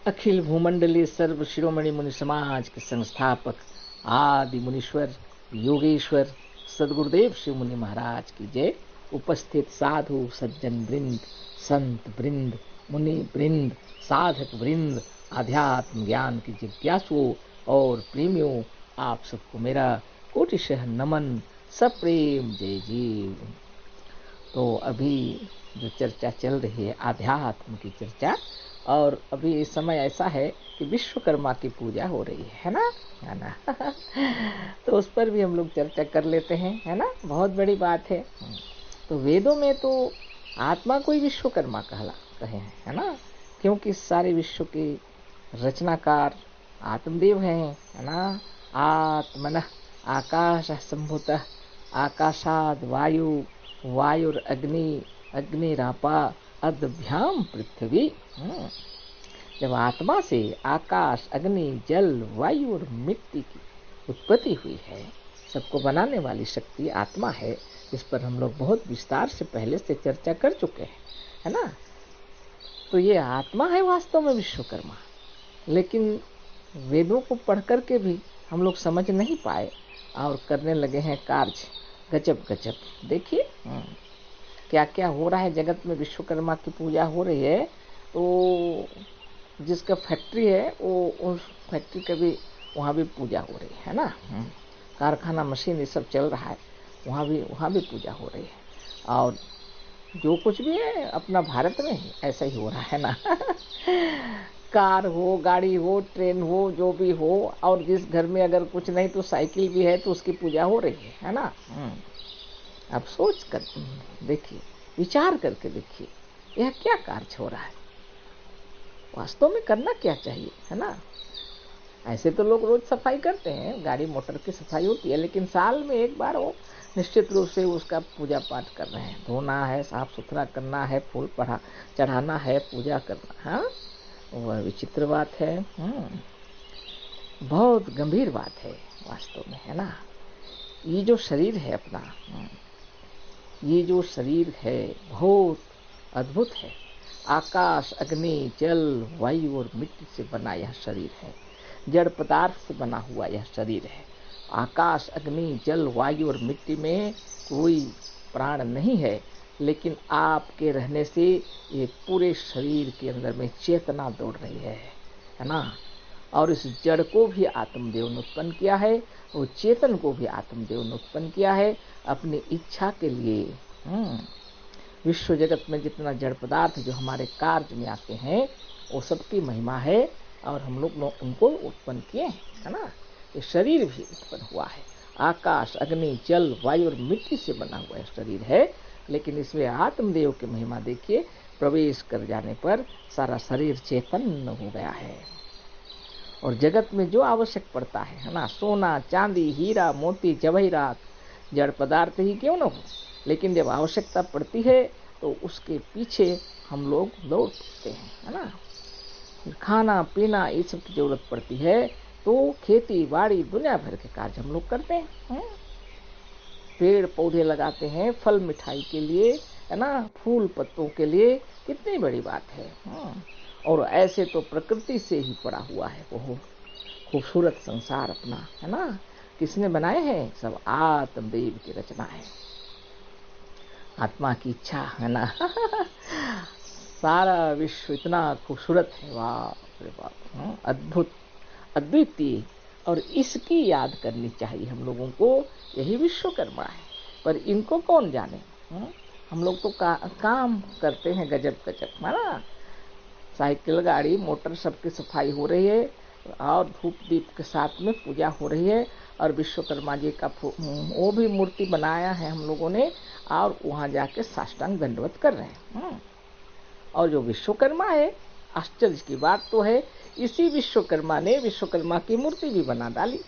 अखिल भूमंडलीय सर्व शिरोमणि मुनि समाज के संस्थापक आदि मुनीश्वर योगेश्वर सदगुरुदेव शिव मुनि महाराज की जय। उपस्थित साधु सज्जन वृंद, संत वृंद, मुनि वृंद, साधक वृंद, आध्यात्म ज्ञान की जिज्ञासुओं और प्रेमियों, आप सबको मेरा कोटिशः नमन, सप्रेम जय जीव। तो अभी जो चर्चा चल रही है आध्यात्म की चर्चा, और अभी इस समय ऐसा है कि विश्वकर्मा की पूजा हो रही है ना, है ना। तो उस पर भी हम लोग चर्चा कर लेते हैं, है ना, बहुत बड़ी बात है। तो वेदों में तो आत्मा को ही विश्वकर्मा कहे हैं, है ना, क्योंकि सारे विश्व के रचनाकार आत्मदेव हैं, है ना। आत्मनः आकाश संभूतः, आकाशाद वायु, वायुरग्नि, अग्निरापा, अद्भ्याम पृथ्वी। जब आत्मा से आकाश, अग्नि, जल, वायु और मिट्टी की उत्पत्ति हुई है, सबको बनाने वाली शक्ति आत्मा है। इस पर हम लोग बहुत विस्तार से पहले से चर्चा कर चुके हैं, है ना। तो ये आत्मा है वास्तव में विश्वकर्मा, लेकिन वेदों को पढ़ करके भी हम लोग समझ नहीं पाए और करने लगे हैं कार्य गजब गजब। देखिए क्या क्या हो रहा है जगत में। विश्वकर्मा की पूजा हो रही है, तो जिसका फैक्ट्री है वो उस फैक्ट्री का भी वहाँ भी पूजा हो रही है ना। कारखाना मशीन ये सब चल रहा है, वहाँ भी पूजा हो रही है। और जो कुछ भी है अपना भारत में ही ऐसा ही हो रहा है ना। कार हो, गाड़ी हो, ट्रेन हो, जो भी हो, और जिस घर में अगर कुछ नहीं तो साइकिल भी है तो उसकी पूजा हो रही है ना। आप सोच कर देखिए, विचार करके देखिए, यह क्या कार्य हो रहा है। वास्तव में करना क्या चाहिए, है ना। ऐसे तो लोग रोज सफाई करते हैं, गाड़ी मोटर की सफाई होती है, लेकिन साल में एक बार वो निश्चित रूप से उसका पूजा पाठ कर रहे हैं। धोना है, साफ सुथरा करना है, फूल चढ़ाना है, पूजा करना है। हाँ, वह विचित्र बात है। बहुत गंभीर बात है वास्तव में, है ना। ये जो शरीर है अपना, ये जो शरीर है बहुत अद्भुत है। आकाश, अग्नि, जल, वायु और मिट्टी से बना यह शरीर है। जड़ पदार्थ से बना हुआ यह शरीर है। आकाश, अग्नि, जल, वायु और मिट्टी में कोई प्राण नहीं है, लेकिन आपके रहने से ये पूरे शरीर के अंदर में चेतना दौड़ रही है ना। और इस जड़ को भी आत्मदेव ने उत्पन्न किया है, और चेतन को भी आत्मदेव ने उत्पन्न किया है अपनी इच्छा के लिए। विश्व जगत में जितना जड़ पदार्थ जो हमारे कार्य में आते हैं वो सबकी महिमा है, और हम लोग उनको उत्पन्न किए हैं, है ना। ये शरीर भी उत्पन्न हुआ है। आकाश, अग्नि, जल, वायु और मिट्टी से बना हुआ शरीर है, लेकिन इसमें आत्मदेव की महिमा देखिए, प्रवेश कर जाने पर सारा शरीर चेतन हो गया है। और जगत में जो आवश्यक पड़ता है ना, सोना, चांदी, हीरा, मोती, जवाहरात, जड़ पदार्थ ही क्यों न हो, लेकिन जब आवश्यकता पड़ती है तो उसके पीछे हम लोग दौड़ पड़ते हैं, है ना। फिर खाना पीना ये सब की जरूरत पड़ती है, तो खेती बाड़ी दुनिया भर के कार्य हम लोग करते हैं। पेड़ पौधे लगाते हैं फल मिठाई के लिए, है ना, फूल पत्तों के लिए, कितनी बड़ी बात है। और ऐसे तो प्रकृति से ही पड़ा हुआ है वो खूबसूरत संसार अपना, है ना। किसने बनाए हैं? सब आत्मदेव की रचना है, आत्मा की इच्छा, है ना। सारा विश्व इतना खूबसूरत है, बाप रे बाप, अद्भुत, अद्वितीय। और इसकी याद करनी चाहिए हम लोगों को, यही विश्वकर्मा है। पर इनको कौन जाने। हम लोग तो काम करते हैं गजब गजब, है ना। साइकिल, गाड़ी, मोटर सबकी सफाई हो रही है, और धूप दीप के साथ में पूजा हो रही है। और विश्वकर्मा जी का वो भी मूर्ति बनाया है हम लोगों ने, और वहाँ जाके साष्टांग दंडवत कर रहे हैं। और जो विश्वकर्मा है, आश्चर्य की बात तो है, इसी विश्वकर्मा ने विश्वकर्मा की मूर्ति भी बना डाली।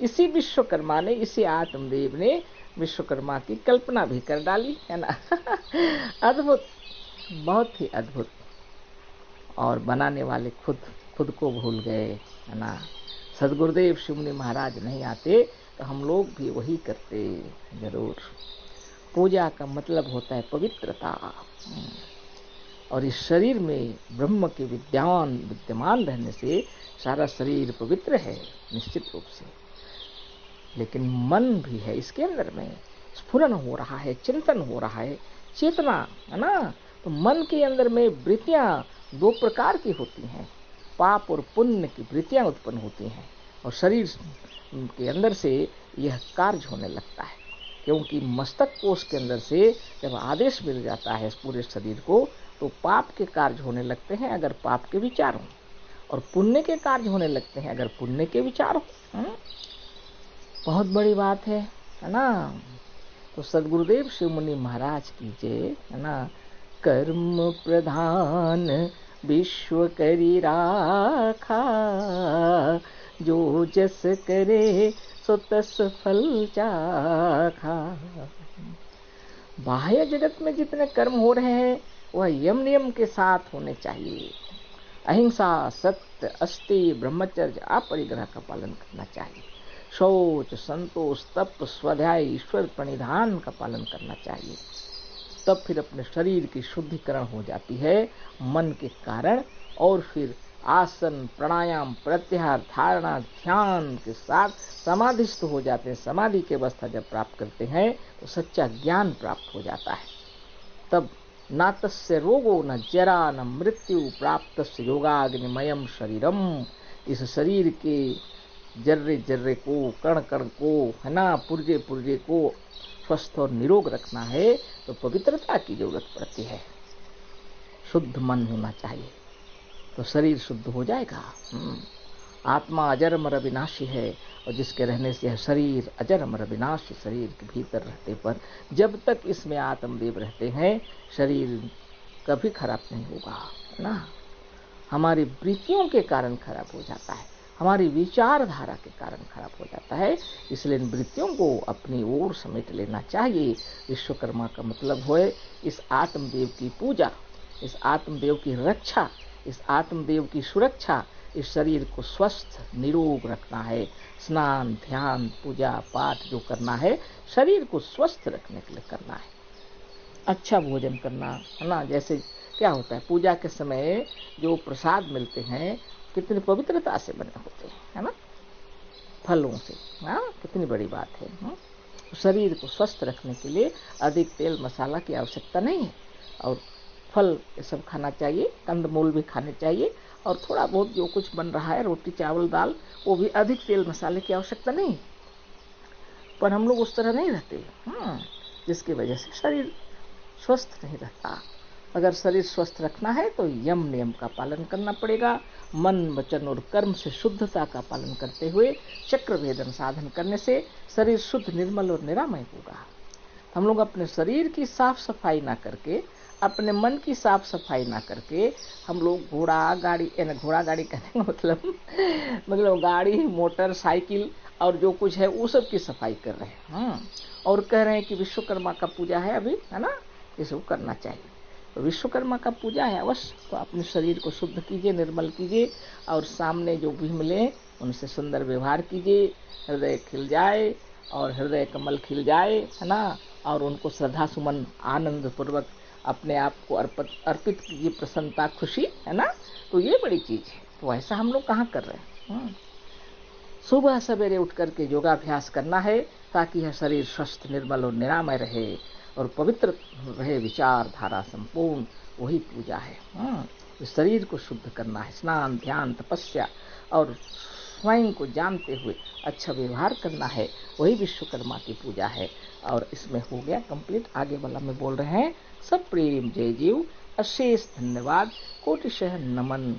इसी विश्वकर्मा ने, इसी आत्मदेव ने विश्वकर्मा की कल्पना भी कर डाली, है ना। अद्भुत, बहुत ही अद्भुत। और बनाने वाले खुद को भूल गए, है ना। सदगुरुदेव शिव मुनि महाराज नहीं आते तो हम लोग भी वही करते जरूर। पूजा का मतलब होता है पवित्रता। और इस शरीर में ब्रह्म के विद्यमान रहने से सारा शरीर पवित्र है निश्चित रूप से। लेकिन मन भी है इसके अंदर में, स्फुरन हो रहा है, चिंतन हो रहा है, चेतना है ना। तो मन के अंदर में वृत्तियां दो प्रकार की होती हैं, पाप और पुण्य की वृत्तियां उत्पन्न होती हैं, और शरीर के अंदर से यह कार्य होने लगता है, क्योंकि मस्तक कोश के अंदर से जब आदेश मिल जाता है पूरे शरीर को, तो पाप के कार्य होने लगते हैं अगर पाप के विचार हों, और पुण्य के कार्य होने लगते हैं अगर पुण्य के विचार हों। बहुत बड़ी बात है ना। तो सदगुरुदेव शिव मुनि महाराज की जय, है ना। कर्म प्रधान विश्व करी राखा, जो जस करे सो तस फल चाखा। बाह्य जगत में जितने कर्म हो रहे हैं वह यम नियम के साथ होने चाहिए। अहिंसा, सत्य, अस्ति, ब्रह्मचर्य, अपरिग्रह का पालन करना चाहिए। शौच, संतोष, तप, स्वाध्याय, ईश्वर प्रणिधान का पालन करना चाहिए। तब फिर अपने शरीर की शुद्धिकरण हो जाती है मन के कारण, और फिर आसन, प्राणायाम, प्रत्याहार, धारणा, ध्यान के साथ समाधिस्थ हो जाते हैं। समाधि की अवस्था जब प्राप्त करते हैं तो सच्चा ज्ञान प्राप्त हो जाता है। तब न तस्य रोगो न जरा न मृत्यु प्राप्तस्य योगाग्निमयम शरीरम। इस शरीर के जर्रे जर्रे को, कण कण को, है ना, पुर्जे पुर्जे को स्वस्थ और निरोग रखना है तो पवित्रता की जरूरत पड़ती है। शुद्ध मन होना चाहिए तो शरीर शुद्ध हो जाएगा। आत्मा अजर अमर अविनाशी है, और जिसके रहने से यह शरीर अजर अमर अविनाशी शरीर के भीतर रहते पर जब तक इसमें आत्मदेव रहते हैं शरीर कभी खराब नहीं होगा ना। हमारी वृत्तियों के कारण खराब हो जाता है, हमारी विचारधारा के कारण खराब हो जाता है। इसलिए इन वृत्तियों को अपनी ओर समेट लेना चाहिए। विश्वकर्मा का मतलब है इस आत्मदेव की पूजा, इस आत्मदेव की रक्षा, इस आत्मदेव की सुरक्षा। इस शरीर को स्वस्थ निरोग रखना है। स्नान, ध्यान, पूजा पाठ जो करना है शरीर को स्वस्थ रखने के लिए करना है। अच्छा भोजन करना, है ना। जैसे क्या होता है पूजा के समय जो प्रसाद मिलते हैं कितनी पवित्रता से बने होते हैं, है ना, फलों से। हाँ, कितनी बड़ी बात है। शरीर को स्वस्थ रखने के लिए अधिक तेल मसाला की आवश्यकता नहीं है, और फल ये सब खाना चाहिए, कंदमूल भी खाने चाहिए, और थोड़ा बहुत जो कुछ बन रहा है रोटी चावल दाल वो भी अधिक तेल मसाले की आवश्यकता नहीं। पर हम लोग उस तरह नहीं रहते, जिसकी वजह से शरीर स्वस्थ नहीं रहता। अगर शरीर स्वस्थ रखना है तो यम नियम का पालन करना पड़ेगा। मन, वचन और कर्म से शुद्धता का पालन करते हुए चक्र भेदन साधन करने से शरीर शुद्ध, निर्मल और निरामय होगा। हम लोग अपने शरीर की साफ सफाई ना करके, अपने मन की साफ सफाई ना करके हम लोग घोड़ा गाड़ी कहने का मतलब गाड़ी, मोटर, साइकिल और जो कुछ है वो सब की सफाई कर रहे हैं। और कह रहे हैं कि विश्वकर्मा का पूजा है अभी, है ना, ये सब करना चाहिए। तो विश्वकर्मा का पूजा है अवश्य, तो अपने शरीर को शुद्ध कीजिए, निर्मल कीजिए, और सामने जो भी मिले उनसे सुंदर व्यवहार कीजिए। हृदय खिल जाए और हृदय कमल खिल जाए, है ना, और उनको श्रद्धा सुमन आनंद पूर्वक अपने आप को अर्पित कीजिए, प्रसन्नता, खुशी, है ना। तो ये बड़ी चीज है। तो ऐसा हम लोग कहाँ कर रहे हैं। सुबह सवेरे उठ करके योगाभ्यास करना है ताकि यह शरीर स्वस्थ, निर्मल और निरामय रहे और पवित्र रहे, विचार धारा संपूर्ण। वही पूजा है। इस शरीर को शुद्ध करना है, स्नान, ध्यान, तपस्या और स्वयं को जानते हुए अच्छा व्यवहार करना है, वही विश्वकर्मा की पूजा है। और इसमें हो गया कंप्लीट। आगे वाला में बोल रहे हैं सब प्रेम जय जीव, अशेष धन्यवाद, कोटिशः नमन।